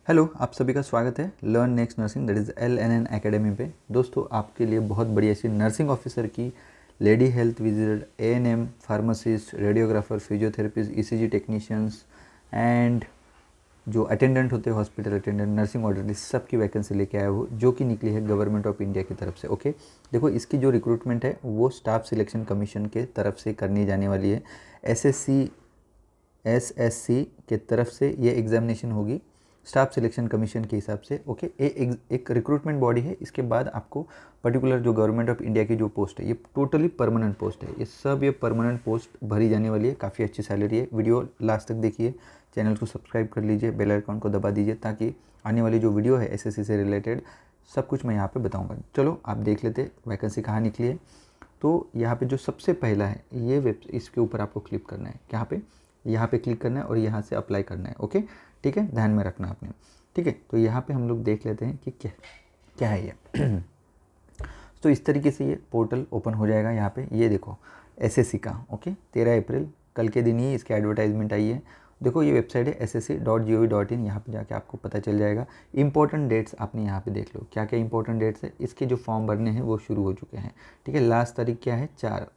Hello, आप सभी का स्वागत है learn next nursing that is LNN academy पे। दोस्तों, आपके लिए बहुत बढ़िया सी नर्सिंग ऑफिसर की lady health visitor, ANM, pharmacist, radiographer, physiotherapist, ECG technicians and जो अटेंडेंट होते हैं, हॉस्पिटल अटेंडेंट, नर्सिंग ऑर्डर, सबकी वैकेंसी लेके आया हूँ जो कि निकली है गवर्नमेंट ऑफ इंडिया की तरफ से। ओके, देखो इसकी जो रिक्रूटमेंट है वो स्टाफ सिलेक्शन कमीशन के तरफ से करनी जाने वाली है। SSC के तरफ से ये एग्जामिनेशन होगी स्टाफ सिलेक्शन कमीशन के हिसाब से। ओके, एक रिक्रूटमेंट बॉडी है। इसके बाद आपको पर्टिकुलर जो गवर्नमेंट ऑफ इंडिया की जो पोस्ट है, ये टोटली परमानेंट पोस्ट है। ये परमानेंट पोस्ट भरी जाने वाली है। काफ़ी अच्छी सैलरी है। वीडियो लास्ट तक देखिए, चैनल को सब्सक्राइब कर लीजिए, बेल आइकॉन को दबा दीजिए ताकि आने वाली जो वीडियो है SSC से रिलेटेड सब कुछ मैं यहाँ पे बताऊँगा। चलो आप देख लेते वैकेंसी कहाँ निकली है। तो यहाँ पे जो सबसे पहला है ये इसके ऊपर आपको क्लिक करना है। यहाँ पे क्लिक करना है और यहाँ से अप्लाई करना है। ओके, ठीक है, ध्यान में रखना आपने। ठीक है, तो यहाँ पे हम लोग देख लेते हैं कि क्या है ये। तो इस तरीके से ये पोर्टल ओपन हो जाएगा। यहाँ पे ये देखो SSC का। ओके, 13 अप्रैल कल के दिन ही इसकी एडवर्टाइजमेंट आई है। देखो ये वेबसाइट है ssc.gov.in। यहाँ पे जाके आपको पता चल जाएगा। इंपॉर्टेंट डेट्स आपने यहाँ पे देख लो, क्या क्या इंपॉर्टेंट डेट्स है। इसके जो फॉर्म भरने हैं वो शुरू हो चुके हैं। ठीक है, लास्ट तारीख क्या है? 4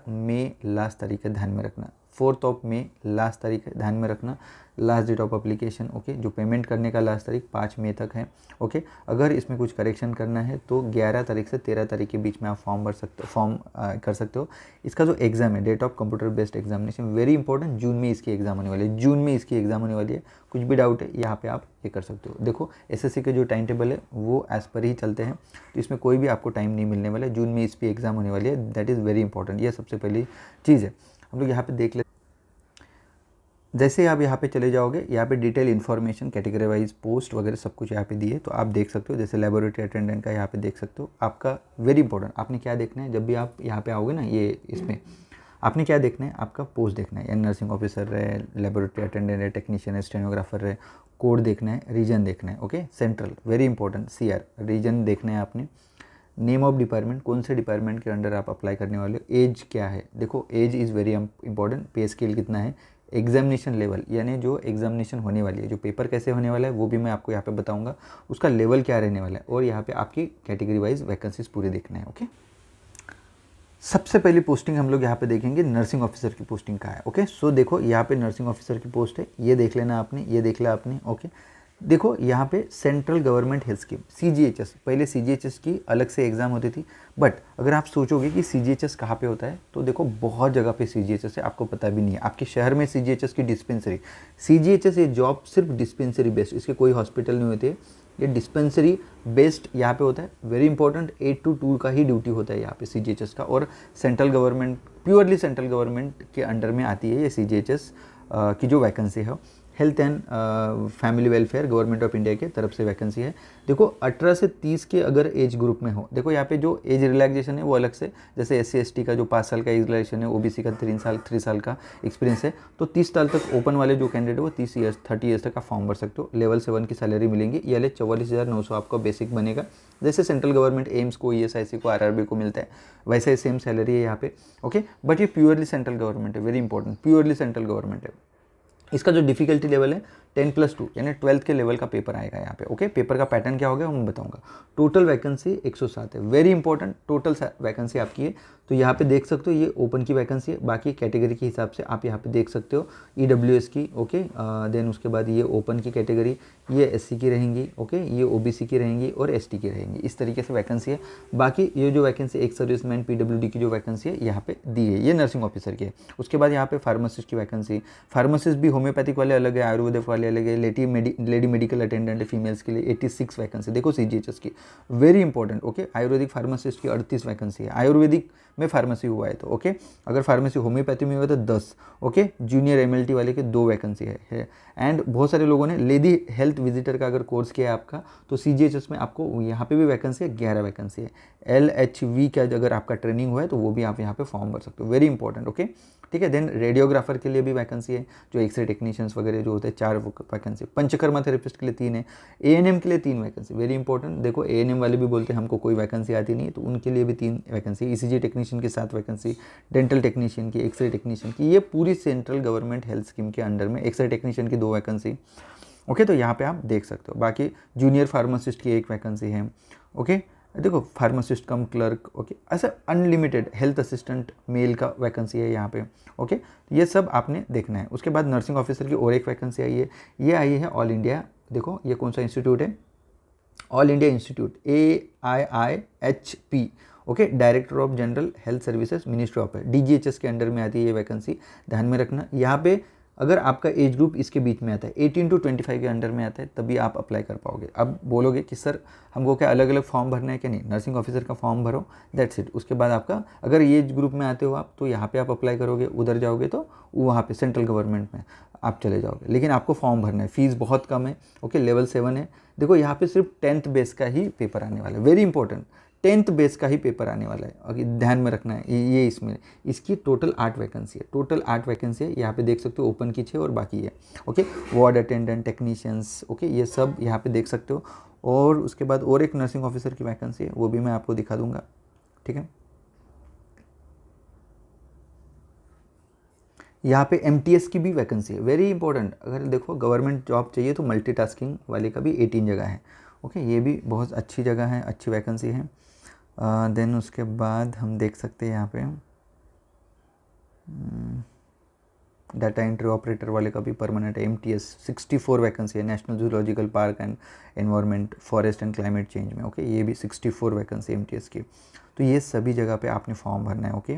मई लास्ट तारीख है, ध्यान में रखना। 4 मई लास्ट तारीख है, ध्यान में रखना। Last date of application, okay, जो पेमेंट करने का लास्ट तारीख 5 मई तक है। ओके, अगर इसमें कुछ करेक्शन करना है तो 11 तारीख से 13 तारीख के बीच में आप फॉर्म कर सकते हो। इसका जो एग्ज़ाम है, date of computer based examination, very important, June में इसकी एग्ज़ाम होने वाली है। जून में इसकी एग्ज़ाम होने वाली है। कुछ भी डाउट है यहाँ पे आप ये कर सकते हो। देखो SSC के जो टाइम टेबल है वो एज़ पर ही चलते हैं, तो इसमें कोई भी आपको टाइम नहीं मिलने वाला है। जून में इस पर एग्ज़ाम होने वाली है, दैट इज़ वेरी इंपॉर्टेंट। ये सबसे पहली चीज़ है। हम लोग यहाँ पे देख लेते। जैसे आप यहाँ पे चले जाओगे, यहाँ पे detail information, category wise post वगैरह सब कुछ यहाँ पे दिए, तो आप देख सकते हो। जैसे लेबोरेटरी अटेंडेंट का यहाँ पे देख सकते हो। आपका वेरी इंपॉर्टेंट, आपने क्या देखना है जब भी आप यहाँ पे आओगे ना, ये इसमें आपने क्या देखना है, आपका पोस्ट देखना है। नर्सिंग ऑफिसर रहे, लेबोरेटरी अटेंडेंट है, टेक्नीशियन है, स्टेनोग्राफर रहे, कोड देखना है, रीजन देखना है। Okay, central very important, CR region देखना है आपने। नेम ऑफ डिपार्टमेंट, कौन से डिपार्टमेंट के अंडर आप अप्लाई करने वाले हो। एज क्या है, देखो age is very important. Pay scale कितना है, एग्जामिनेशन लेवल, यानी जो एग्जामिनेशन होने वाली है, जो पेपर कैसे होने वाला है वो भी मैं आपको यहाँ पे बताऊंगा, उसका लेवल क्या रहने वाला है। और यहाँ पे आपकी कैटेगरी वाइज वैकेंसीज पूरी देखना है। ओके, सबसे पहली पोस्टिंग हम लोग यहाँ पे देखेंगे नर्सिंग ऑफिसर की पोस्टिंग का है। ओके, सो देखो यहाँ पे नर्सिंग ऑफिसर की पोस्ट है, ये देख लेना आपने, ये देख लिया आपने। ओके, देखो यहाँ पे central government health scheme CGHS, पहले CGHS की अलग से एग्ज़ाम होती थी, बट अगर आप सोचोगे कि CGHS कहाँ पे होता है, तो देखो बहुत जगह पे CGHS है, आपको पता भी नहीं है। आपके शहर में CGHS की डिस्पेंसरी, CGHS ये जॉब सिर्फ डिस्पेंसरी बेस्ड, इसके कोई हॉस्पिटल नहीं होते, ये डिस्पेंसरी बेस्ड यहाँ पे होता है। वेरी इंपॉर्टेंट, 8 to 2 का ही ड्यूटी होता है यहाँ पे CGHS का। और central government, purely central government के अंडर में आती है ये CGHS की जो वैकेंसी है। Health and family welfare, government of India के तरफ से वैकेंसी है। देखो 18 से 30 के अगर एज ग्रुप में हो, देखो यहाँ पे जो एज रिलैक्सेशन है वो अलग से, जैसे SC ST का जो 5 साल का एज रिलैक्सेशन है, OBC का 3 साल का एक्सपीरियंस है, तो 30 साल तक ओपन वाले जो कैंडिडेट है वो 30 ईयर्स तक का फॉर्म भर सकते हो। लेवल 7 की सैलरी मिलेंगी, ये 44,900 आपका बेसिक बनेगा। जैसे सेंट्रल गवर्नमेंट एम्स को, ESIC को, RRB को मिलता है, वैसे सेम सैलरी है यहाँ पे। ओके, बट ये प्योरली सेंट्रल गवर्नमेंट है, very important, purely central government है। इसका जो डिफिकल्टी लेवल है 10+2 यानी 12th के लेवल का पेपर आएगा यहाँ पे। ओके, पेपर का पैटर्न क्या होगा वो मैं बताऊंगा। टोटल वैकेंसी 107 है, वेरी इंपॉर्टेंट, टोटल वैकेंसी आपकी है। तो यहाँ पे देख सकते हो ये ओपन की वैकेंसी है, बाकी कैटेगरी के हिसाब से आप यहाँ पे देख सकते हो EWS की। ओके, देन उसके बाद ये ओपन की कैटेगरी, ये SC की रहेंगी। ओके, ये OBC की रहेंगी और ST की रहेंगी। इस तरीके से वैकेंसी है। बाकी ये जो वैकेंसी एक सर्विसमैन PWD की जो वैकेंसी है यहाँ पे दी है, ये नर्सिंग ऑफिसर की है। उसके बाद यहाँ पे फार्मासिस्ट की वैकेंसी, फार्मासिस्ट भी होम्योपैथिक वाले अलग है, आयुर्वेदिक वाले अलग है, लेडी मेडिकल अटेंडेंट है फीमेल्स के लिए 86 वैकेंसी। देखो CGHS की very important. Okay, Ayurvedic pharmacist की 38 वैकेंसी है, आयुर्वेदिक में फार्मेसी हुआ है तो। ओके, अगर फार्मेसी होम्योपैथी में हुआ तो 10। ओके, जूनियर MLT वाले के 2 वैकेंसी है। एंड बहुत सारे लोगों ने लेडी हेल्थ विजिटर का अगर कोर्स किया है आपका, तो CGHS में आपको यहाँ पे भी वैकेंसी है, 11 वैकेंसी है। LHV का अगर आपका ट्रेनिंग हुआ है तो वो भी आप यहाँ पे फॉर्म भर सकते हो, वेरी इंपॉर्टेंट। ओके, ठीक है, देन रेडियोग्राफर के लिए भी वैकेंसी है, जो एक्सरे टेक्नीशियंस वगैरह जो होते हैं 4 वैकेंसी। पंचकर्मा थेरेपिस्ट के लिए 3 है, ANM के लिए 3 वैकेंसी, वेरी इंपॉर्टेंट। देखो ANM वाले भी बोलते हैं हमको कोई वैकेंसी आती नहीं, तो उनके लिए भी 3 वैकेंसी। ECG टेक्नीशियन की 7 वैकेंसी, डेंटल टेक्नीशियन की, एक्सरे टेक्नीशियन की, ये पूरी सेंट्रल गवर्नमेंट हेल्थ स्कीम के अंडर में। एक्सरे टेक्नीशियन की 2 वैकेंसी। ओके, तो यहाँ पे आप देख सकते हो। बाकी जूनियर फार्मासिस्ट की एक वैकेंसी है। ओके, देखो फार्मासिस्ट कम क्लर्क, ओके, ऐसा अनलिमिटेड हेल्थ असिस्टेंट मेल का वैकेंसी है यहाँ पे। ओके, तो ये सब आपने देखना है। उसके बाद नर्सिंग ऑफिसर की और एक वैकेंसी आई है, ये आई है ऑल इंडिया। देखो ये कौन सा इंस्टीट्यूट है, all India institute, AIIHP। Okay, director of general health services, ministry of health, DGHS के अंडर में आती है ये वैकेंसी, ध्यान में रखना। यहाँ पे अगर आपका एज ग्रुप इसके बीच में आता है, 18 to 25 के अंडर में आता है, तभी आप अप्लाई कर पाओगे। अब बोलोगे कि सर हमको क्या अलग अलग फॉर्म भरना है, क्या नहीं, नर्सिंग ऑफिसर का फॉर्म भरो, दैट्स इट। उसके बाद आपका अगर एज ग्रुप में आते हो आप, तो यहाँ पे आप अप्लाई करोगे, उधर जाओगे तो वहाँ पे सेंट्रल गवर्नमेंट में आप चले जाओगे, लेकिन आपको फॉर्म भरना है। फीस बहुत कम है। ओके, लेवल 7 है। देखो यहाँ पे सिर्फ 10th बेस का ही पेपर आने वाला है, वेरी इंपॉर्टेंट, 10th बेस का ही पेपर आने वाला है, अगर ध्यान में रखना है। ये इसमें इसकी टोटल 8 वैकेंसी है, टोटल 8 वैकेंसी है। यहाँ पे देख सकते हो ओपन की 6 और बाकी है। Okay, ward attendant, technicians, okay, ये सब यहाँ पे देख सकते हो। और उसके बाद और एक नर्सिंग ऑफिसर की वैकेंसी है, वो भी मैं आपको दिखा दूंगा। ठीक है, यहाँ पे MTS की भी वैकेंसी है, वेरी इंपॉर्टेंट। अगर देखो गवर्नमेंट जॉब चाहिए तो मल्टीटास्किंग वाले का भी 18 जगह है। ओके, ये भी बहुत अच्छी जगह है, अच्छी वैकेंसी है। देन उसके बाद हम देख सकते हैं यहाँ पे डाटा एंट्री ऑपरेटर वाले का भी परमानेंट है, MTS 64 वैकेंसी है, national zoological park and environment, forest and climate change में। ओके, ये भी 64 वैकेंसी MTS की। तो ये सभी जगह पे आपने फॉर्म भरना है। ओके,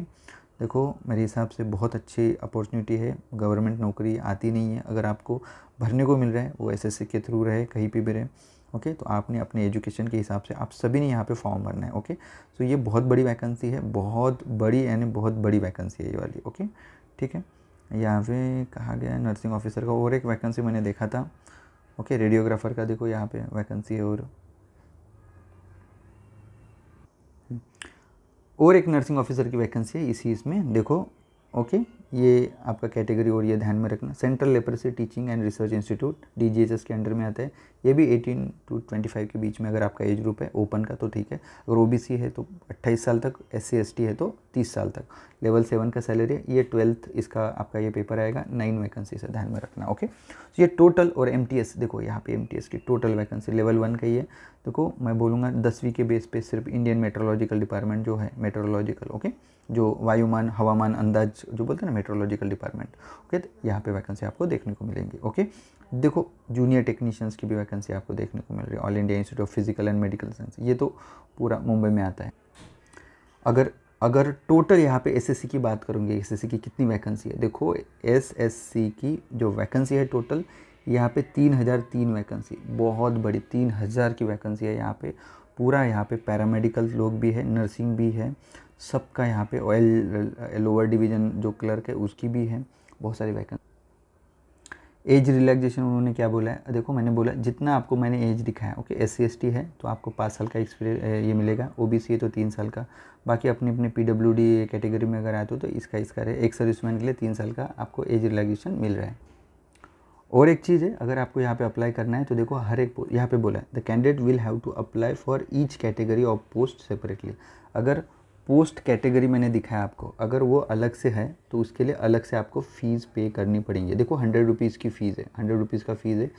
देखो मेरे हिसाब से बहुत अच्छी अपॉर्चुनिटी है, गवर्नमेंट नौकरी आती नहीं है, अगर आपको भरने को मिल रहा है वो SSC के थ्रू रहे, कहीं पे भी रहे। ओके, तो आपने अपने एजुकेशन के हिसाब से आप सभी ने यहाँ पे फॉर्म भरना है। ओके, तो ये बहुत बड़ी वैकेंसी है, बहुत बड़ी, यानी बहुत बड़ी वैकेंसी है ये वाली। ओके, ठीक है, यहाँ पे कहा गया है नर्सिंग ऑफिसर का, और एक वैकेंसी मैंने देखा था। ओके, रेडियोग्राफर का देखो यहाँ पे वैकेंसी है, और एक नर्सिंग ऑफिसर की वैकेंसी है इसी इसमें देखो। ओके, ये आपका कैटेगरी और ये ध्यान में रखना, central leprosy teaching and research institute, DGHS के अंडर में आता है। ये भी 18 to 25 के बीच में अगर आपका एज ग्रुप है, ओपन का तो ठीक है, अगर OBC है तो 28 साल तक, SC ST है तो 30 साल तक। लेवल 7 का सैलरी है। ये 12th इसका आपका ये पेपर आएगा, 9 वैकेंसी से, ध्यान में रखना। ओके, तो ये टोटल, और MTS देखो यहाँ पे MTS की टोटल वैकेंसी लेवल 1 का ही है। देखो मैं बोलूँगा 10वीं के बेस पे सिर्फ इंडियन मेट्रोलॉजिकल डिपार्टमेंट जो है, मेट्रोलॉजिकल, ओके, जो वायुमान हवामान अंदाज जो बोलते हैं ना, मेट्रोलॉजिकल डिपार्टमेंट। ओके, तो यहाँ पे वैकेंसी आपको देखने को मिलेंगी। ओके, देखो जूनियर टेक्नीशियंस की भी वैकेंसी आपको देखने को मिल रही है, all India institute of physical and medical science, ये तो पूरा मुंबई में आता है। अगर टोटल यहाँ पे SSC की बात करूँगी, SSC की कितनी वैकेंसी है, देखो SSC की जो वैकेंसी है टोटल, यहाँ पे 3003 वैकेंसी, बहुत बड़ी 3000 की वैकेंसी है यहाँ पे। पूरा यहाँ पे पैरामेडिकल लोग भी है, नर्सिंग भी है, सबका यहाँ पे ऑयल लोअर डिवीज़न जो क्लर्क है उसकी भी है, बहुत सारी वैकेंसी। एज रिलैक्सेशन उन्होंने क्या बोला है, देखो मैंने बोला जितना आपको मैंने एज दिखाया। ओके, SC ST है तो आपको 5 साल का एक्सपीरियंस ये मिलेगा, OBC है तो 3 साल का, बाकी अपने अपने PWD कैटेगरी में अगर आते हो तो इसका रहे, एक सर्विसमैन के लिए 3 साल का आपको एज रिलैक्सेशन मिल रहा है। और एक चीज़ है, अगर आपको यहाँ पे अप्लाई करना है तो देखो हर एक यहाँ पे बोला है the candidate will have to apply for each category of post separately. अगर पोस्ट कैटेगरी मैंने दिखाया आपको, अगर वो अलग से है तो उसके लिए अलग से आपको फ़ीस पे करनी पड़ेंगी। देखो 100 रुपीज़ की फ़ीस है, 100 रुपीज़ का फ़ीस है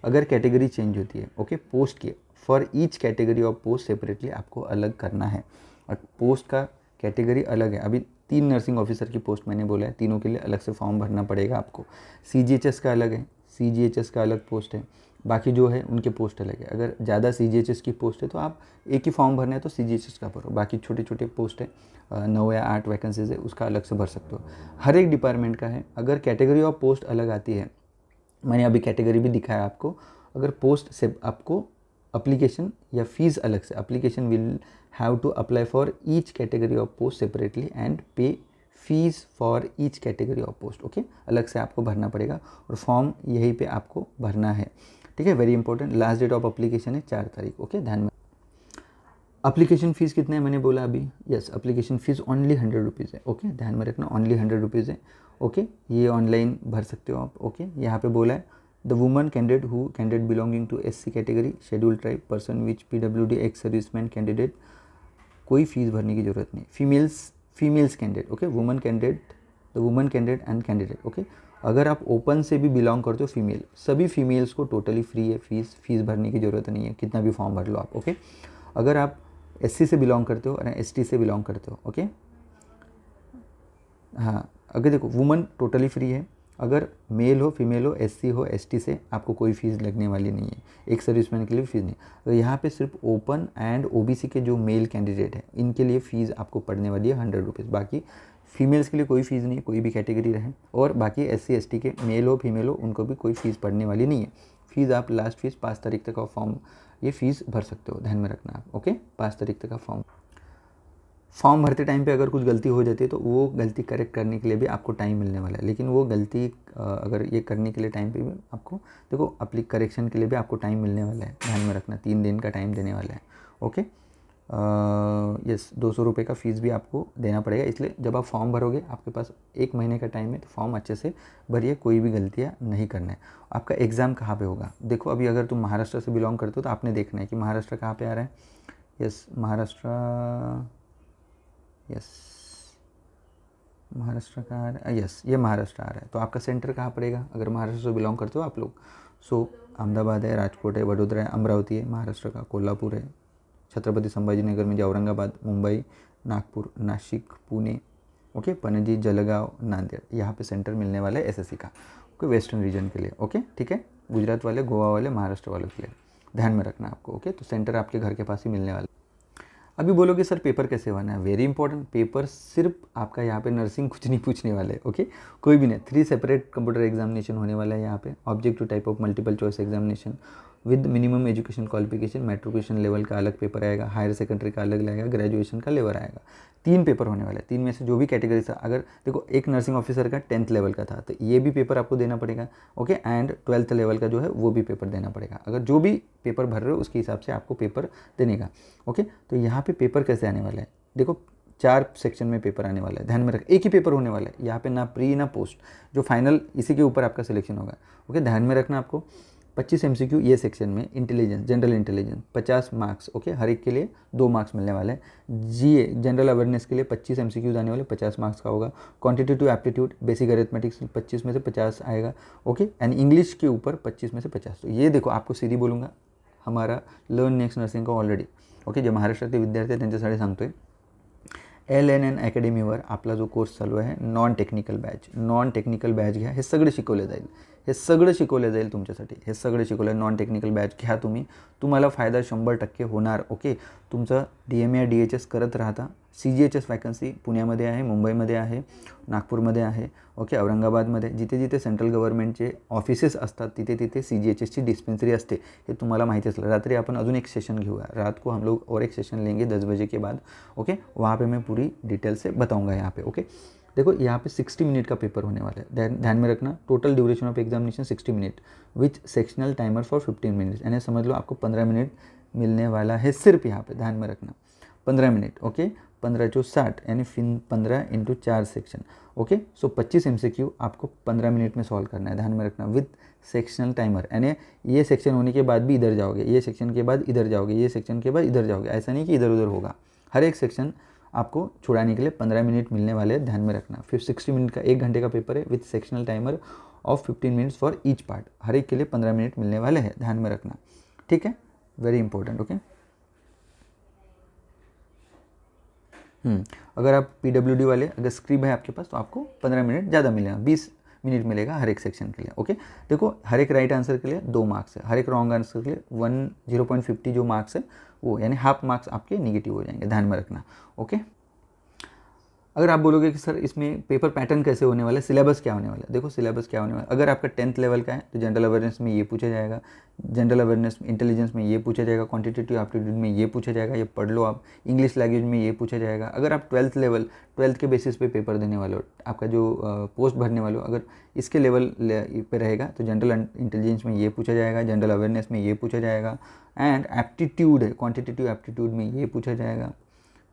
अगर कैटेगरी चेंज होती है। ओके, पोस्ट की for each category of post separately आपको अलग करना है, और पोस्ट का कैटेगरी अलग है। अभी 3 नर्सिंग ऑफिसर की पोस्ट मैंने बोला है, तीनों के लिए अलग से फॉर्म भरना पड़ेगा आपको। CGHS का अलग है, CGHS का अलग पोस्ट है, बाकी जो है उनके पोस्ट अलग है। अगर ज़्यादा CGHS की पोस्ट है तो आप एक ही फॉर्म भरना है तो CGHS का भरो, बाकी छोटे छोटे पोस्ट है 9 या 8 वैकेंसीज है उसका अलग से भर सकते हो। हर एक डिपार्टमेंट का है। अगर कैटेगरी ऑफ पोस्ट अलग आती है, मैंने अभी कैटेगरी भी दिखाया आपको, अगर पोस्ट से आपको अप्लीकेशन या फीस अलग से, application will have to apply for each category of post separately and pay fees for each category of post. Okay, अलग से आपको भरना पड़ेगा और फॉर्म यहीं पे आपको भरना है। ठीक है, very important. Last date of application है 4 तारीख। ओके, ध्यान में। अप्लीकेशन फ़ीस कितना है मैंने बोला अभी, yes application fees only 100 rupees है। ओके, ध्यान में रखना, ओनली 100 रुपीज़ है। ओके, ये ऑनलाइन भर सकते हो आप। ओके, यहाँ पे बोला है the woman candidate belonging to SC category, schedule tribe, person with PWD ex serviceman candidate, कोई फीस भरने की ज़रूरत नहीं। Females candidate, okay, woman candidate, the woman candidate and candidate. Okay, अगर आप ओपन से भी बिलोंग करते हो फीमेल, सभी फीमेल्स को टोटली फ्री है, फीस भरने की ज़रूरत नहीं है, कितना भी फॉर्म भर लो आप, ओके। अगर आप एससी से बिलोंग करते हो और एसटी से बिलोंग करते हो, ओके, हाँ, अगर देखो वुमन टोटली फ्री है, अगर मेल हो, फीमेल हो, एससी हो, एसटी से आपको कोई फ़ीस लगने वाली नहीं है, एक सर्विसमैन के लिए फ़ीस नहीं। तो यहाँ पे सिर्फ ओपन एंड ओबीसी के जो मेल कैंडिडेट हैं इनके लिए फ़ीस आपको पड़ने वाली है 100 रुपीज़। बाकी फीमेल्स के लिए कोई फ़ीस नहीं है, कोई भी कैटेगरी रहे, और बाकी एससी एसटी के मेल हो फीमेल हो उनको भी कोई फ़ीस पड़ने वाली नहीं है। फ़ीस आप लास्ट फ़ीस 5 तारीख तक का फॉर्म ये फ़ीस भर सकते हो, ध्यान में रखना आप, ओके। 5 तारीख तक का फॉर्म भरते टाइम पे अगर कुछ गलती हो जाती है तो वो गलती करेक्ट करने के लिए भी आपको टाइम मिलने वाला है, लेकिन वो गलती अगर ये करने के लिए टाइम पे भी आपको देखो अपनी करेक्शन के लिए भी आपको टाइम मिलने वाला है, ध्यान में रखना, 3 दिन का टाइम देने वाला है, ओके। यस, 200 रुपये का फ़ीस भी आपको देना पड़ेगा, इसलिए जब आप फॉर्म भरोगे आपके पास 1 महीने का टाइम है, तो फॉर्म अच्छे से भरिए, कोई भी गलतियाँ नहीं करना है। आपका एग्ज़ाम कहाँ पे होगा, देखो अभी अगर तुम महाराष्ट्र से बिलोंग करते हो तो आपने देखना है कि महाराष्ट्र कहाँ पे आ रहा है। यस, महाराष्ट्र का आ रहा है, यस ये महाराष्ट्र आ रहा है। तो आपका सेंटर कहाँ पड़ेगा, अगर महाराष्ट्र से बिलोंग करते हो आप लोग, सो अहमदाबाद है, राजकोट है, वडोदरा है, अमरावती है महाराष्ट्र का, कोल्हापुर है, छत्रपति संभाजीनगर में औरंगाबाद, मुंबई, नागपुर, नासिक, पुणे, ओके, पणजी, जलगांव, नांदेड़, यहाँ पे सेंटर मिलने वाला है एसएससी का, ओके, वेस्टर्न रीजन के लिए, ओके, ठीक है। गुजरात वाले, गोवा वाले, महाराष्ट्र वालों के लिए ध्यान में रखना आपको, ओके। तो सेंटर आपके घर के पास ही मिलने वाला। अभी बोलोगे सर पेपर कैसे भरना है, वेरी इंपॉर्टेंट, पेपर सिर्फ आपका यहाँ पे नर्सिंग कुछ नहीं पूछने वाले, ओके, कोई भी नहीं। 3 सेपरेट कंप्यूटर एग्जामिनेशन होने वाला है यहाँ पे, objective type of multiple choice examination with minimum education qualification, matriculation level का अलग पेपर आएगा, हायर सेकेंडरी का अलग लगेगा, ग्रेजुएशन का लेवल आएगा। 3 पेपर होने वाले हैं, 3 में से जो भी कैटेगरी था, अगर देखो एक नर्सिंग ऑफिसर का 10th लेवल का था तो ये भी पेपर आपको देना पड़ेगा, ओके, एंड 12th लेवल का जो है वो भी पेपर देना पड़ेगा। अगर जो भी पेपर भर रहे हो उसके हिसाब से आपको पेपर देने का, ओके। तो यहाँ पे पेपर कैसे आने वाला है, देखो 4 सेक्शन में पेपर आने वाला है, ध्यान में रख, एक ही पेपर होने वाला है यहाँ पे, ना प्री ना पोस्ट, जो फाइनल इसी के ऊपर आपका सिलेक्शन होगा, ओके, ध्यान में रखना आपको। 25 MCQ ये सेक्शन में, intelligence, general intelligence 50 marks, okay, हर एक के लिए 2 मार्क्स मिलने वाले हैं। जीए जनरल अवेयरनेस के लिए 25 MCQ आने वाले, 50 मार्क्स का होगा। क्वांटिटेटिव एप्टीट्यूड, बेसिक अरिथमेटिक्स 25 में से 50 आएगा, ओके, एंड इंग्लिश के ऊपर 25 में से 50। तो ये देखो आपको सीधी बोलूँगा, हमारा लर्न नेक्स्ट नर्सिंग का ऑलरेडी, ओके, जे महाराष्ट्रातले विद्यार्थी आहेत त्यांच्यासाठी सांगतोय, LNN अकॅडमीवर आपला जो कोर्स चालू आहे नॉन टेक्निकल बॅच घ्या, हे सगळं शिकवलं जाईल, हे सगळं शिकवलं जाईल तुमच्यासाठी, हे सगळं शिकवलं, नॉन टेक्निकल बॅच घ्या तुम्हाला फायदा 100% होणार, ओके। तुमचं DMA DHS करत राहता, CGHS वॅकन्सी पुण्यामध्ये आहे, मुंबईमध्ये आहे, नागपूरमध्ये आहे, ओके, औरंगाबादमध्ये, जिथे जिथे सेंट्रल गव्हर्नमेंटचे ऑफिसेस असतात तिथे तिथे CGHSची डिस्पेंसरी असते, हे तुम्हाला माहिती असलं। रात्री अपन अजून एक सेशन घेऊया, रात को हम लोग और एक सेशन लेंगे 10 बजे के बाद, ओके, वहाँ पे मैं पूरी डिटेल से बताऊँगा यहाँ पे, ओके। देखो यहाँ पे 60 मिनट का पेपर होने वाला है, ध्यान में रखना, total duration of examination 60 minute with sectional timer for 15 minutes, यानी समझ लो आपको 15 मिनट मिलने वाला है सिर्फ यहाँ पे, ध्यान में रखना, 15 मिनट, ओके, 15 × 60 यानी 15 × 4 सेक्शन, ओके। सो 25 MCQ आपको 15 मिनट में सॉल्व करना है, ध्यान में रखना, विद सेक्शनल टाइमर, यानी ये सेक्शन होने के बाद भी इधर जाओगे, ये सेक्शन के बाद इधर जाओगे, ये सेक्शन के बाद इधर जाओगे, ऐसा नहीं कि इधर उधर होगा, हर एक सेक्शन आपको छुड़ाने के लिए 15 मिनट मिलने वाले हैं, ध्यान में रखना। फिर 60 मिनट का 1 घंटे का पेपर है with sectional timer of 15 minutes for each part, हर एक के लिए 15 मिनट मिलने वाले हैं, ध्यान में रखना, ठीक है, वेरी इंपॉर्टेंट, ओके। अगर आप PWD वाले, अगर स्क्रिब है आपके पास तो आपको 15 मिनट ज़्यादा मिलेगा, 20 मिनट मिलेगा हर एक सेक्शन के लिए, ओके। देखो हर एक राइट आंसर के लिए 2 मार्क्स है, हर एक रॉन्ग आंसर के लिए 0.50 जो मार्क्स है वो, यानी हाफ मार्क्स आपके निगेटिव हो जाएंगे, ध्यान में रखना, ओके। अगर आप बोलोगे कि सर इसमें पेपर पैटर्न कैसे होने वाला है, सिलेबस क्या होने वाला है, देखो सिलेबस क्या होने वाला है। अगर आपका 10th लेवल का है तो जनरल अवेयरनेस में ये पूछा जाएगा, जनरल अवेयरनेस इंटेलिजेंस में ये पूछा जाएगा, क्वांटिटेटिव एप्टीट्यूड में ये पूछा जाएगा, ये पढ़ लो आप, इंग्लिश लैंग्वेज में ये पूछा जाएगा। अगर आप 12th के बेसिस पे पेपर देने वाले हो, आपका जो पोस्ट भरने वाले हो अगर इसके लेवल पे रहेगा तो जनरल इंटेलिजेंस में ये पूछा जाएगा, जनरल अवेयरनेस में ये पूछा जाएगा, एंड एप्टीट्यूड है, क्वांटिटेटिव एप्टीट्यूड में ये पूछा जाएगा,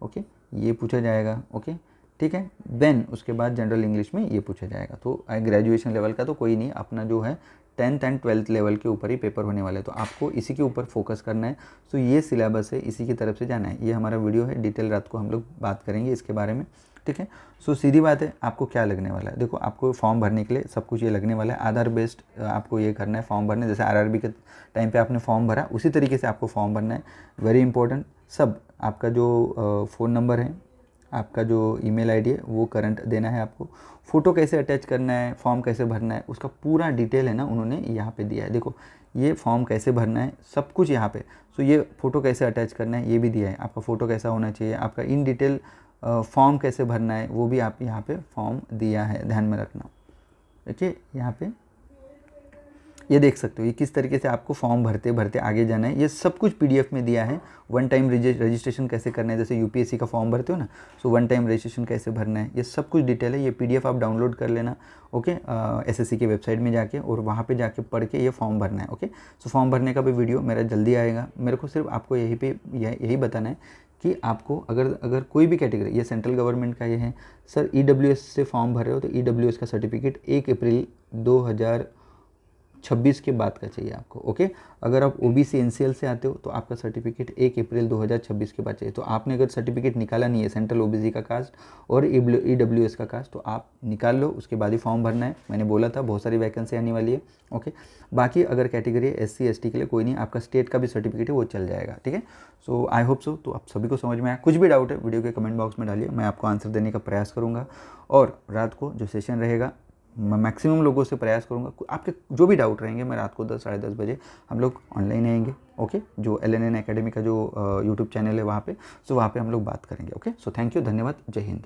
ओके, ये पूछा जाएगा, ओके, ठीक है। देन उसके बाद जनरल इंग्लिश में ये पूछा जाएगा। तो ग्रेजुएशन लेवल का तो कोई नहीं, अपना जो है 10th एंड 12th लेवल के ऊपर ही पेपर होने वाले, तो आपको इसी के ऊपर फोकस करना है। तो ये सिलेबस है, इसी की तरफ से जाना है। ये हमारा वीडियो है, डिटेल रात को हम लोग बात करेंगे इसके बारे में। ठीक है। सो सीधी बात है, आपको क्या लगने वाला है, देखो आपको फॉर्म भरने के लिए सब कुछ ये लगने वाला है, आधार बेस्ड आपको ये करना है फॉर्म भरने, जैसे आरआरबी के टाइम पे आपने फॉर्म भरा उसी तरीके से आपको फॉर्म भरना है। वेरी इंपॉर्टेंट, सब आपका जो फ़ोन नंबर है, आपका जो ईमेल आईडी है वो करंट देना है आपको। फ़ोटो कैसे अटैच करना है, फॉर्म कैसे भरना है, उसका पूरा डिटेल है ना उन्होंने यहाँ पे दिया है। देखो ये फॉर्म कैसे भरना है सब कुछ यहाँ पे। सो ये फ़ोटो कैसे अटैच करना है ये भी दिया है, आपका फ़ोटो कैसा होना चाहिए, आपका इन डिटेल फॉर्म कैसे भरना है वो भी आप यहाँ पे फॉर्म दिया है, ध्यान में रखना। देखिए यहाँ पे ये देख सकते हो ये किस तरीके से आपको फॉर्म भरते भरते आगे जाना है, ये सब कुछ पीडीएफ में दिया है। वन टाइम रजिस्ट्रेशन कैसे करना है, जैसे यूपीएससी का फॉर्म भरते हो ना, सो वन टाइम रजिस्ट्रेशन कैसे भरना है ये सब कुछ डिटेल है। ये पीडीएफ आप डाउनलोड कर लेना, ओके, एसएससी के वेबसाइट में जाके, और वहाँ पे जाके पढ़ के ये फॉर्म भरना है, ओके। सो फॉर्म भरने का भी वीडियो मेरा जल्दी आएगा। मेरे को सिर्फ आपको यही बताना है कि आपको अगर कोई भी कैटेगरी, ये सेंट्रल गवर्नमेंट का ये है सर, ईडब्ल्यूएस से फॉर्म भर रहे हो तो ईडब्ल्यूएस का सर्टिफिकेट 1 अप्रैल 2026 के बाद का चाहिए आपको, ओके। अगर आप ओबीसी एनसीएल से आते हो तो आपका सर्टिफिकेट 1 अप्रैल 2026 के बाद चाहिए। तो आपने अगर सर्टिफिकेट निकाला नहीं है सेंट्रल ओबीसी का कास्ट और ईडब्ल्यूएस का कास्ट, तो आप निकाल लो, उसके बाद ही फॉर्म भरना है। मैंने बोला था बहुत सारी वैकेंसी आने वाली है, ओके। बाकी अगर कैटेगरी है एससी एसटी के लिए कोई नहीं, आपका स्टेट का भी सर्टिफिकेट है वो चल जाएगा, ठीक है। सो आई होप सो तो आप सभी को समझ में आया। कुछ भी डाउट है वीडियो के कमेंट बॉक्स में डालिए, मैं आपको आंसर देने का प्रयास करूँगा। और रात को जो सेशन रहेगा मैं मैक्सिमम लोगों से प्रयास करूंगा, आपके जो भी डाउट रहेंगे मैं रात को 10 साढ़े 10 बजे हम लोग ऑनलाइन आएंगे, ओके। जो LNN एकेडमी का जो यूट्यूब चैनल है वहाँ पे, सो वहाँ पे हम लोग बात करेंगे, ओके। सो थैंक यू, धन्यवाद, जय हिंद।